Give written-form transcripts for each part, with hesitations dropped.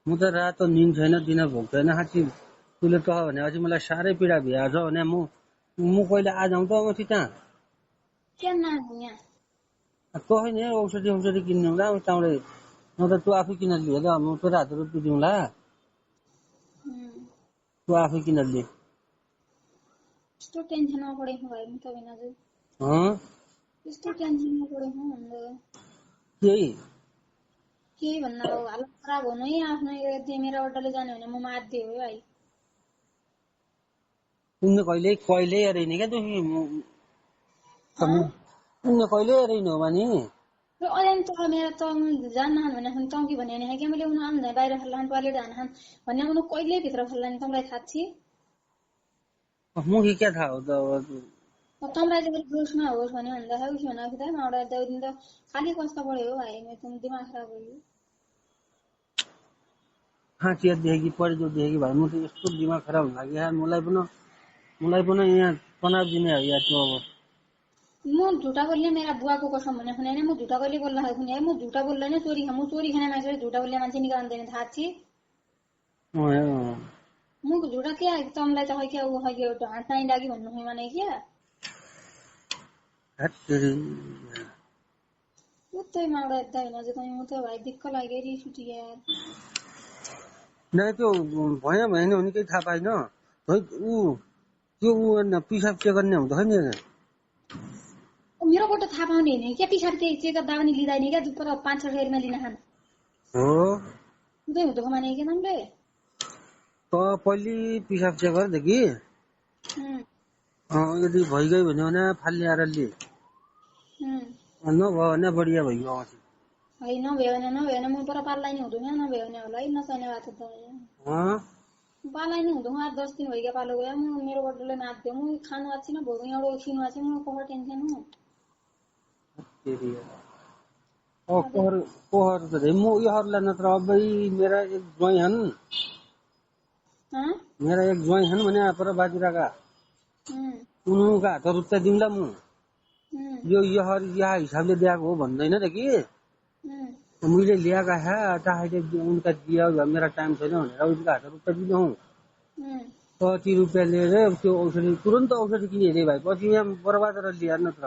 म त रात निन छैन दिन भोक छैन साँच्ची तुले तह भनेपछि मलाई साह्रै पीडा भइहाल्छ भने म कहिले आज आउँ त मसी त्यहाँ तह नि औषधि किन्नुला त्यहाँबाट न त तँ आफै किन लिए ल म तोरा हात रुपियाँ दिउँला तँ आफै किन लिए यस्तो टेन्सनमा परेको भाइ म त बिना चाहिँ यस्तो टेन्सनमा परेको भन्दा केही भन्न अब हालत खराब हुनु है आफ्नो मेरो अड्डाले जाने भने म मार्दिए हो भाइ उनले कहिले हेरेन क्या तुमी उनले कहिले हेरेन हो भने अलिअलि त मेरो त जान्न भने तँ कि भने नि क्या मैले उनी आउँदा बाहिर फल्लान टोयलेट जान भन्ने उनी कहिले भित्र फल्लान तँलाई थाहा छ मुखी क्या थाहा हो त तँलाई चाहिँ जोसमा होस् भने भन्दा उस भनेको त माउडा दिन त खाली कस्तो पऱ्यो हो भाइ मेरो दिमाग खराब भयो हाँसिया देखेकी पढे जो देखेकी भाइ म त यस्तो दिमाग खराब हुन लाग्यो यार मलाई पनि यहाँ तनाव दिने हो यार त्यो अब म झुटा बोल्ने मेरा बुवाको कसम भने खुने म झुटा कहिले बोल्न खुने है म झुटा बोल्दैन चोरी खाने मान्छेले झुटा बोल्ने मान्छे निकाल्दैन थाहा छ म झुटा क्या तँलाई त क्या ऊ खै एउटा हात नाइ लागि भन्नु खै भने क्या उतै माउडा यता होइन चाहिँ म त भाइ दिक्क लाग्यो रिस उठ्यो यार नै त्यो भयो भने नि केही थाहा पाइन त्यो पिसाब चेक गर्ने हुँदो नि मेरो बट थाहा पाउने होइन क्या पिसाब चेक गर्दा पनि लिँदैन क्या पर 5-6 सयमा लिन खान हो उतै हुँदो माने के तँले त पहिले पिसाब चेक गर्देखि यदि भइगयो भने फालिएर लिए नभयो भने बढिया भइगयो है नभ्यो भने म पर पाल्लाई नि हुँदैन नभ्यो भने होला है नचाहिने बात त पाल्लाई नि हुँदैन 8-10 दिन भइगयो पालो गयो म मेरो बटले नाच्थ्यो म खानु आछि न भोग एउटा खिनु आछि म कोही टेन्सन हो कोहर त म उयोहरूलाई नत्र अबै मेरा एक ज्वाइँ हन् मेरा एक ज्वाइँ हन् भने पर बाजुराका उनका हात रुप्पा दिउँला म यो हिसाबले दिएको हो भन्दैन त कि मैले ल्याएका चाहे उनका दिया मेरा टाइम छैन भनेर उनका हात रुप्पा दिनु कति रुपियाँ लिएर त्यो औषधि तुरन्त औषधि किने अरे भाइ पछि यहाँ बर्बाद गरेर लिएर नत्र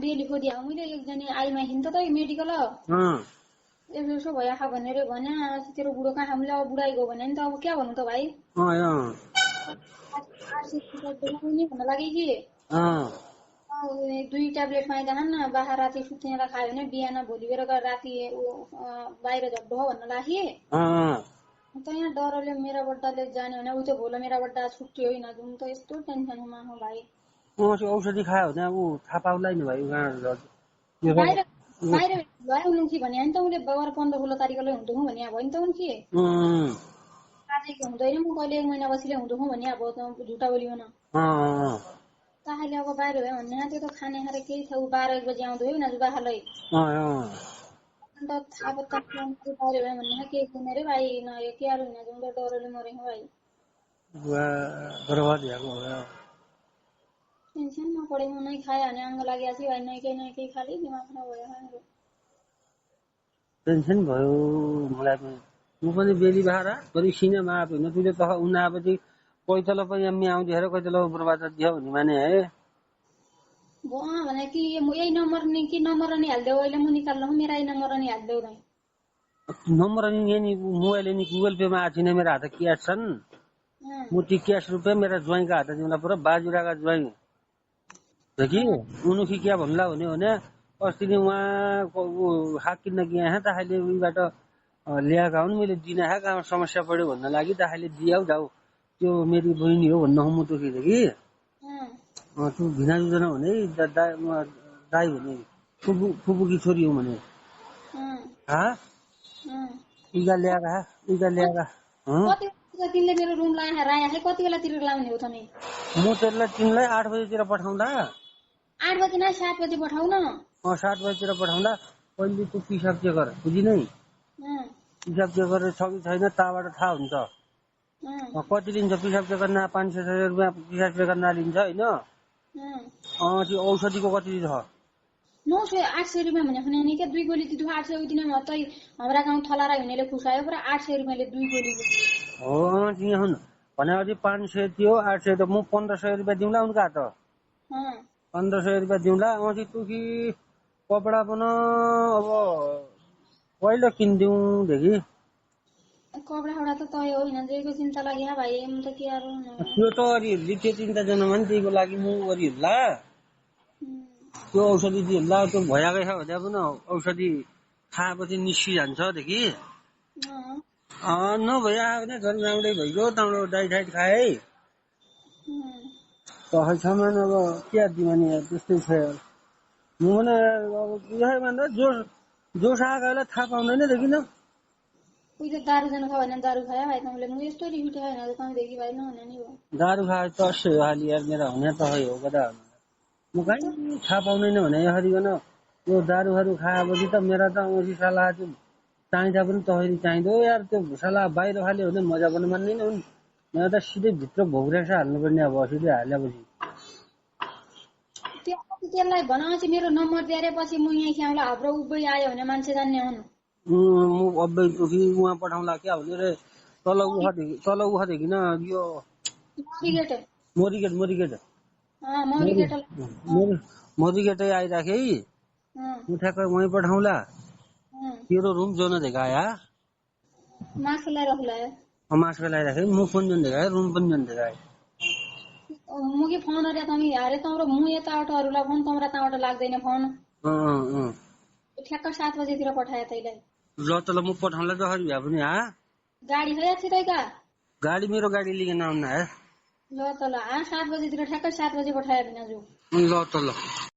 बेलुको दिया मैले एकजना आइमा हिँड्छ त मेडिकल यसो भइआएको भनेर भने तेरो बुढो कहाँ हामीले अब बुढाइ गयो भने नि त अब क्या भन्नु त भाइ भन्न लाग्यो कि 2 ट्याब्लेट पाइँदा न बाह्र राति सुत्नेर खायो भने बिहान भोलि बेलुका राति बाहिर झड्डो हो भन्न लाग्यो त यहाँ डरले मेरा बड्डाले जाने भने उ त भोल मेरा बड्डा छुट्टी होइन जुन त यस्तो टेन्सनमा हो भाइ औषधि खायो भने ऊ थाहा पाउला नि भाइ बाहिर भयो उनकी भने नि त उनले 15-16 तारिकले हुँदो भने भयो नि त उनकी आजको हुँदैन म कहिले 1 महिना बसिले हुँदो भने अब झुटा बोलियो न ताहले अब बाहिर भयो भन्ने त्यो त खाने खारे केही छ 12-1 बजे आउँदो होइन आज बाहालै अन्त थाहा पत्ता बाहिर भयो भन्ने केही छैन रे भाइ न के आलु हुन जुन डरले मरे हो भाइ बर्बाद भएको हो टेन्सनमा पढे म नै खाए भने आङ्ग लागि आछि भाइ नै केही खाली दिमाग खराब भयो मेरो टेन्सन भयो मलाई पनि म पनि बेली बाह्र बरु सिनेमा आएको होइन तुले त उन आएपछि पैतल पनि हामी आउँदाखेरि पैतल बर्बाद दियो भन्ने माने है भने कि यही नम्बर नि कि नम्बर नि हाल्देऊ अहिले म निकाल्नु मेरा यही नम्बर नि हाल्देऊ नै नम्बर नि मोबाइल नि गुगल पे मा आछि न मेरा हात क्यास छन् म ती क्यास रुपियाँ मेरा ज्वाइँका हात दिउँला पुरा बाजुराका ज्वाइँ हो कि उनुखी क्या भन्ला भने अस्ति नै उहाँ हात किन्न गए हैं ताहरूले उहीबाट ल्याएका हुन् मैले दिन कहाँ समस्या पऱ्यो भन्न लागि ताहरूले दियाउ जाऊ त्यो मेरी बहिनी हो भन्न म दुखी थिएँ कि तँ भिना जुझन भने दाई भने फुपूकी छोरी हो भने इगा ल्याएका तिमीले मेरो रुम राया है कति बेलातिर लाउने हो तनी म तिमीलाई 8 बजेतिर पठाउँदा 8 बजे न 7 बजे पठाउ न 7 बजेतिर पठाउँदा पहिले तँ पिसाब चेक गर बुझिनै पिसाब चेक गरेर छ कि छैन ताबाट थाहा हुन्छ कति लिन्छ पिसाब चेक गर्न 500 रुपियाँ पिसाब चेक गर्न लिन्छ होइन त्यो औषधिको कति छ 800 रुपियाँ भने खने नि के 2 गोली दिदु 800 उदिन तै हमरा गाउँ थलारा हिनेले खुसायो पुरा 800 रुपियाँले 2 गोली हो तिमी हुन भनेपछि 500 थियो 800 त म 1500 रुपियाँ दिउँला उनका त 1500 रुपियाँ दिउँला अनि तुकी कपडा पनि अब पहिलो किन्दिउँ देखि कपडा त तय होइन जेको चिन्ता लाग्यो भाइ म त के आरो त्यो त अरिहरुले त्यो चिन्ता जनामा नि त्यहीको लागि म अरिहरुला त्यो औषधि दिएला त्यो भयाकै छ भने पनि औषधि खाएपछि निस्किजान्छ देखि नभया भने झन् राम्रै भइगयो ताउडो डाइट खाए तहसम्म अब के दिमानी त्यस्तै छ म भने अब यसै भन्दा जोस आएकोलाई थाहा पाउँदैन देखिन उयो दारु जानु खायो भने दारु खायो भाइ तँले म यस्तो रिपिट होइन तँ देखि भाइ नहुने नि हो दारु खाए त अस्यो हाली यार मेरा हुने त हो कता म कहीँ थाहा पाउँदैन भने यसरीकन यो दारुहरू खाएपछि त मेरा त औँसी साला चाहिँदा पनि तहरी चाहिँदो यार त्यो साला बाहिर खाल्यो भने मजा पनि मान्दैन हुन् यहाँ त सिधै भित्र भोग्रेछ हाल्नुपर्ने अब सिधै हालेपछि त्यसलाई भनापछि मेरो नम्बर दिएपछि म यहाँ ख्याउला हाम्रो उबै आयो भने मान्छे जान्ने हुन् म अबै दुखी उहाँ पठाउँला क्या हुने रे तल उखादेखि न यो मोरीगेटै आइराखे म ठ्याक्कै वहीँ पठाउँला तेरो रूम जो न देखाया मास्क लगाइराखे मुख पनि जुन देखाए रूम पनि जुन देखाए मुगी फोन अरे तमी हारे तम्रो मु यतावटहरुलाई फोन तम्रा ताबाट लाग्दैन फोन ठ्याक्क 7 बजेतिर पठाए तैलाई ल तल म पठाउँला जसरी भए पनि गाडी है छिटैका गाडी मेरो गाडी लिएर आउन ल तल 7 बजेतिर ठ्याक्क 7 बजे पठाए बिना जो ल तल